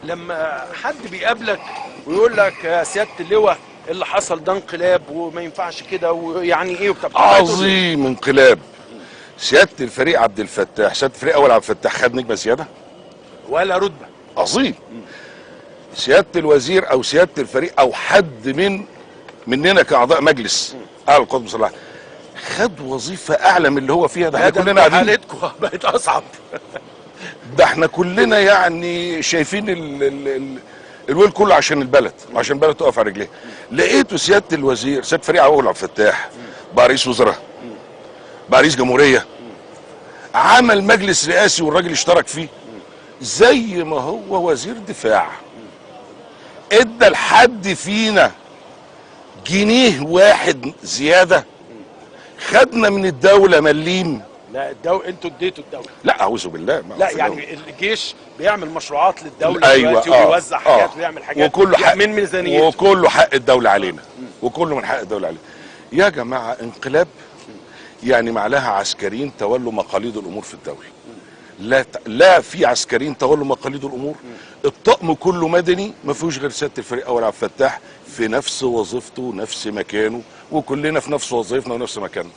لما حد بيقابلك ويقول لك يا سياده اللواء اللي حصل ده انقلاب وما ينفعش كده ويعني ايه وبتاع عظيم انقلاب. سياده الفريق عبد الفتاح، سياده الفريق اول عبد الفتاح خد نجمه زياده ولا رتبه. عظيم. سياده الوزير او سياده الفريق او حد مننا كاعضاء مجلس اعلى القوات المسلحه خد وظيفه اعلى من اللي هو فيها. ده احنا كلنا قاعدين حالتكم بقت اصعب. ده احنا كلنا يعني شايفين الويل كله عشان البلد وعشان البلد تقف على رجليها. لقيته سياده الوزير سياده فريق اول عبد الفتاح بقى رئيس وزراء، بقى رئيس جمهوريه، عمل مجلس رئاسي والراجل اشترك فيه زي ما هو وزير دفاع. ادى لحد فينا جنيه واحد زياده؟ خدنا من الدوله مليم؟ لا انتوا اديتوا الدوله. لا اعوذ بالله. لا يعني الجيش بيعمل مشروعات للدوله أيوة دلوقتي وبيوزع حاجات ويعمل حاجات وكله حق من ميزانيته وكله حق الدوله علينا وكله من حق الدوله علينا. يا جماعه انقلاب يعني معناها عسكريين تولوا مقاليد الامور في الدوله. لا في عسكريين تولوا مقاليد الامور. الطقم كله مدني ما فيهوش غير سياده الفريق اول عبد الفتاح في نفس وظيفته نفس مكانه وكلنا في نفس وظيفتنا ونفس مكاننا.